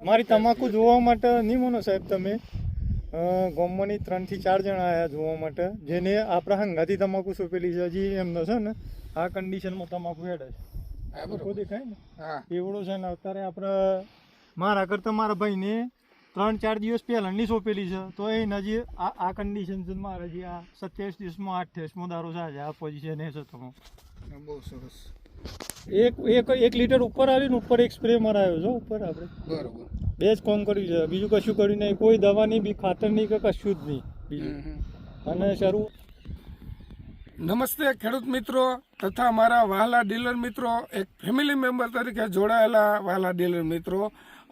મારી તમાકુ જોવા માટે નહીં માનો સાહેબ તમે ગામમાંની 3 થી 4 જણા આવ્યા જોવા માટે, જેને આપણા હંગાથી તમાકુ સોંપેલી છે. હજી એમનો છે ને આ કન્ડિશનમાં તમાકુ હેડે છે, લોકો દેખાય ને એવડો છે ને. અત્યારે આપણે મારા કરતાં મારા ભાઈને 3-4 દિવસ પહેલાંની સોંપેલી છે, તો એ હજી આ કન્ડિશન છે. મારે હજી આ 27 દિવસમાં 28મો દારો છે. આ પોઝિશન એ છે તમાકુ. બહુ સરસ. એક લીટર ઉપર આવીને ઉપર એક સ્પ્રે મરાયો છે ઉપર આપણે. બરોબર. બે જ કામ કર્યું છે, બીજું કશું કર્યું નહીં. કોઈ દવા નહીં, બી ખાતર નહીં, કે કશું જ નહીં બીજું. અને શરૂ નમસ્તે ખેડૂત મિત્રો તથા મારા વહાલા ડીલર મિત્રો, એક ફેમિલી મેમ્બર તરીકે જોડાયેલા વહાલા ડીલર મિત્રો.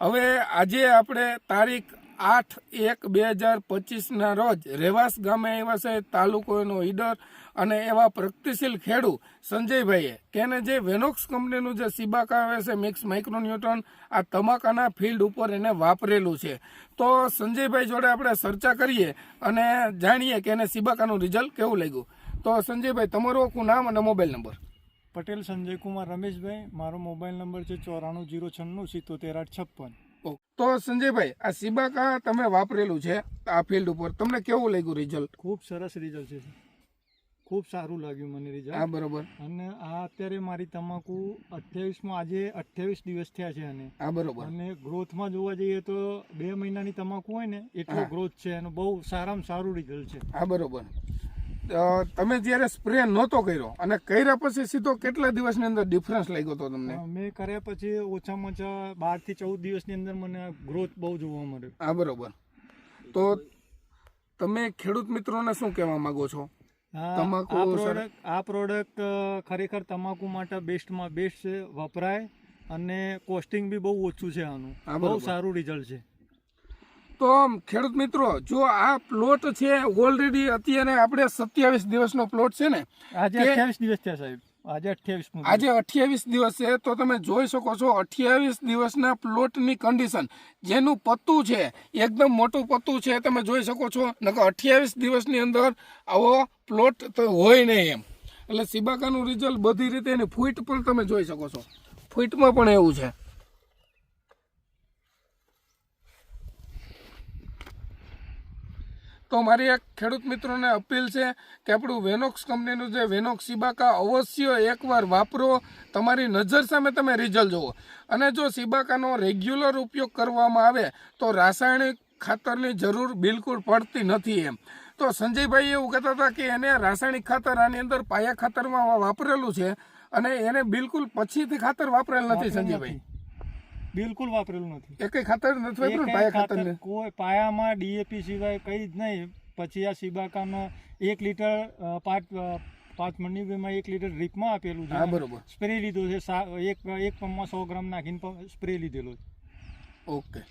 હવે આજે આપણે તારીખ 8/1/2025ના રોજ રેવાસ ગામે આવ્યા છે. તાલુકો એનો ઈડર, અને એવા પ્રગતિશીલ ખેડૂત સંજયભાઈએ કેને જે વેનોક્સ કંપનીનું જે સિબાકા આવે છે મિક્સ માઇક્રોન્યુટ્રોન, આ તમાકાના ફિલ્ડ ઉપર એને વાપરેલું છે. તો સંજયભાઈ જોડે આપણે ચર્ચા કરીએ અને જાણીએ કે એને સિબાકાનું રિઝલ્ટ કેવું લાગ્યું. તો સંજયભાઈ, તમારું આખું નામ અને મોબાઈલ નંબર. પટેલ સંજય કુમાર રમેશભાઈ. મારો મોબાઈલ નંબર છે 9406977856. તો સંજયભાઈ, આ સિબાકા તમે વાપરેલું છે આ ફિલ્ડ ઉપર, તમને કેવું લાગ્યું રિઝલ્ટ? ખૂબ સરસ રિઝલ્ટ છે, ખૂબ સારું લાગ્યું મને રિઝલ્ટ. હા, બરોબર. અને આ અત્યારે મારી તમાકુ 28માં આજે 28 દિવસ થયા છે. અને હા, બરોબર. અને ગ્રોથમાં જોવા જઈએ તો 2 મહિનાની તમાકુ હોય ને એટલો ગ્રોથ છે, અને બહુ સારામાં સારું રિઝલ્ટ છે. હા, બરોબર. તમે જ્યારે સ્પ્રે નહોતો કર્યો અને કર્યા પછી સીધો કેટલા દિવસની અંદર ડિફરન્સ લાગ્યો હતો તમને? મેં કર્યા પછી ઓછામાં ઓછા 12 થી 14 દિવસની અંદર મને ગ્રોથ બહુ જોવા મળ્યો. હા, બરોબર. તો તમે ખેડૂત મિત્રોને શું કહેવા માંગો છો? આ પ્રોડક્ટ ખરેખર તમાકુ માટે બેસ્ટમાં બેસ્ટ છે, વપરાય, અને કોસ્ટિંગ બી બહુ ઓછું છે આનું. બહુ સારું રિઝલ્ટ છે. તો ખેડૂત મિત્રો, જો આ પ્લોટ છે ઓલરેડી અત્યારે આપણે 27 દિવસનો પ્લોટ છે ને, આજે 28 દિવસ થયા સાહેબ. આજે 28 દિવસ છે. તો તમે જોઈ શકો છો 28 દિવસના પ્લોટની કન્ડિશન. જેનું પત્તું છે એકદમ મોટું પત્તું છે, તમે જોઈ શકો છો. નકર 28 દિવસની અંદર આવો પ્લોટ તો હોય નહીં એમ. એટલે સિબાકાનું રિઝલ્ટ બધી રીતે એની ફૂટ પણ તમે જોઈ શકો છો. ફૂટમાં પણ એવું છે. તો મારી એક ખેડૂત મિત્રોને અપીલ છે કે આપણું વેનોક્સ કંપનીનું જે વેનોક્સ સિબાકા અવશ્ય એકવાર વાપરો. તમારી નજર સામે તમે રિઝલ્ટ જુઓ. અને જો સિબાકાનો રેગ્યુલર ઉપયોગ કરવામાં આવે તો રાસાયણિક ખાતરની જરૂર બિલકુલ પડતી નથી એમ. તો સંજયભાઈ એવું કહેતા હતા કે એને રાસાયણિક ખાતર આની અંદર પાયા ખાતરમાં વાપરેલું છે, અને એને બિલકુલ પછીથી ખાતર વાપરેલ નથી. સંજયભાઈ, બિલકુલ વાપરેલું નથી. એકેય ખાતર નથી વાપર્યું પાયા ખાતર? કોઈ પાયામાં ડીએપી સિવાય કંઈ જ નહીં. પછી આ સિબાકાનો 1 લીટર 5 મણની 1 લીટર ડ્રીપમાં આપેલું છે. હા, બરોબર. સ્પ્રે લીધો છે, એક પંપમાં 100 ગ્રામ નાખીને સ્પ્રે લીધેલો છે. ઓકે.